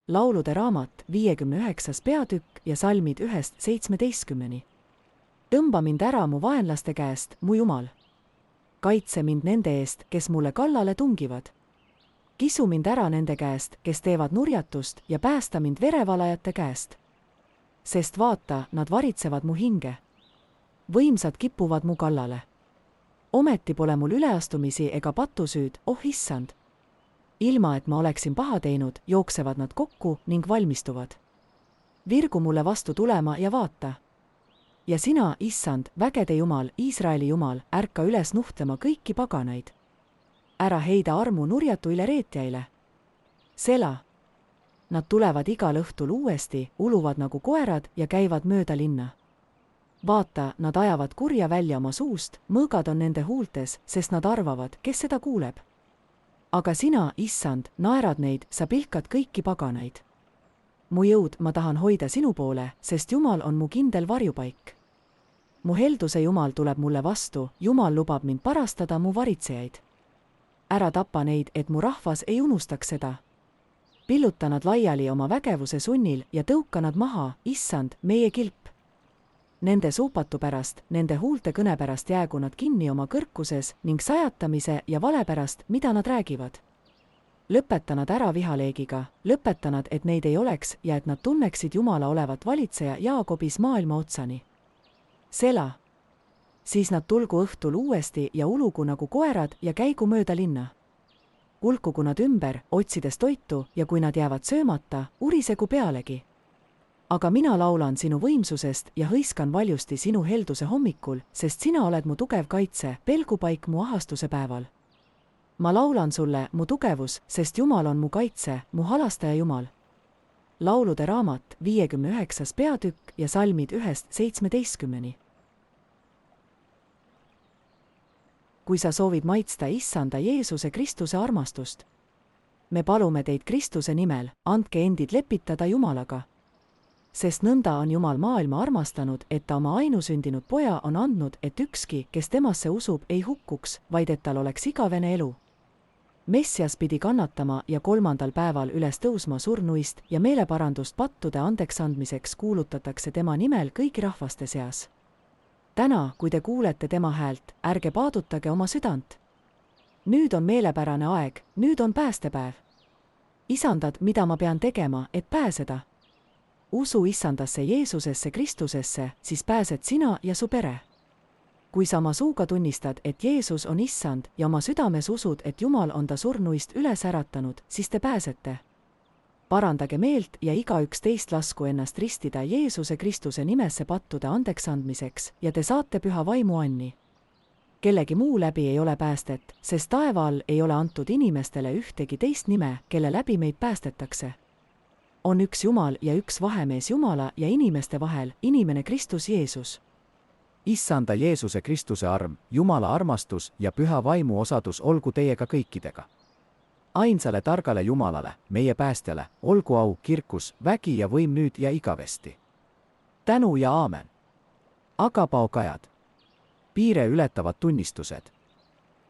Laulude raamat 59. peatükk ja salmid 1-17. Tõmba mind ära mu vaenlaste käest, mu Jumal. Kaitse mind nende eest, kes mulle kallale tungivad. Kisu mind ära nende käest, kes teevad nurjatust, ja päästa mind verevalajate käest. Sest vaata, nad varitsevad mu hinge. Võimsad kipuvad mu kallale. Ometi pole mul üleastumisi ega patusüüd, oh issand. Ilma, et ma oleksin paha teinud, jooksevad nad kokku ning valmistuvad. Virgu mulle vastu tulema ja vaata. Ja sina, issand, vägede Jumal, Iisraeli Jumal, ärka üles nuhtlema kõiki paganaid. Ära heida armu nurjatuile reetjaile. Sela. Nad tulevad igal õhtul uuesti, uluvad nagu koerad ja käivad mööda linna. Vaata, nad ajavad kurja välja oma suust, mõõgad on nende huultes, sest nad arvavad, kes seda kuuleb. Aga sina, issand, naerad neid, sa pilkad kõiki paganaid. Mu jõud ma tahan hoida sinu poole, sest Jumal on mu kindel varjupaik. Mu helduse Jumal tuleb mulle vastu, Jumal lubab mind parastada mu varitsejaid. Ära tapa neid, et mu rahvas ei unustaks seda. Pilluta nad laiali oma vägevuse sunnil ja tõuka nad maha, issand, meie kilp. Nende suupatu pärast, nende huulte kõne pärast jäägu nad kinni oma kõrkuses ning sajatamise ja vale pärast, mida nad räägivad. Lõpeta nad ära vihaleegiga, lõpeta nad, et neid ei oleks ja et nad tunneksid Jumala olevat valitseja Jaakobis maailma otsani. Sela. Siis nad tulgu õhtul uuesti ja ulugu nagu koerad ja käigu mööda linna. Kulkugu nad ümber, otsides toitu, ja kui nad jäävad söömata, urisegu pealegi. Aga mina laulan sinu võimsusest ja hõiskan valjusti sinu helduse hommikul, sest sina oled mu tugev kaitse, pelgupaik mu ahastuse päeval. Ma laulan sulle, mu tugevus, sest Jumal on mu kaitse, mu halastaja Jumal. Laulude raamat 59. peatükk ja salmid 1-17. Kui sa soovid maitsta issanda Jeesuse Kristuse armastust. Me palume teid Kristuse nimel, andke endid lepitada Jumalaga. Sest nõnda on Jumal maailma armastanud, et ta oma ainusündinud poja on andnud, et ükski, kes temasse usub, ei hukkuks, vaid et tal oleks igavene elu. Messias pidi kannatama ja 3. päeval üles tõusma surnuist ja meeleparandust pattude andeks andmiseks kuulutatakse tema nimel kõigi rahvaste seas. Täna, kui te kuulete tema häält, ärge paadutage oma südant. Nüüd on meelepärane aeg, nüüd on päästepäev. Isandad, mida ma pean tegema, et pääseda? Usu issandasse Jeesusesse Kristusesse, siis pääsed sina ja su pere. Kui sa oma suuga tunnistad, et Jeesus on issand ja oma südames usud, et Jumal on ta surnuist üles äratanud, siis te pääsete. Parandage meelt ja igaüks teist lasku ennast ristida Jeesuse Kristuse nimesse pattude andeks andmiseks ja te saate püha vaimu anni. Kellegi muu läbi ei ole päästet, sest taeva all ei ole antud inimestele ühtegi teist nime, kelle läbi meid päästetakse. On üks Jumal ja üks vahemees Jumala ja inimeste vahel, inimene Kristus Jeesus. Issanda Jeesuse Kristuse arm, Jumala armastus ja püha vaimu osadus olgu teiega kõikidega. Ainsale targale Jumalale, meie päästjale, olgu au, kirkus, vägi ja võim nüüd ja igavesti. Tänu ja aamen. Agapaokajad. Piire ületavad tunnistused.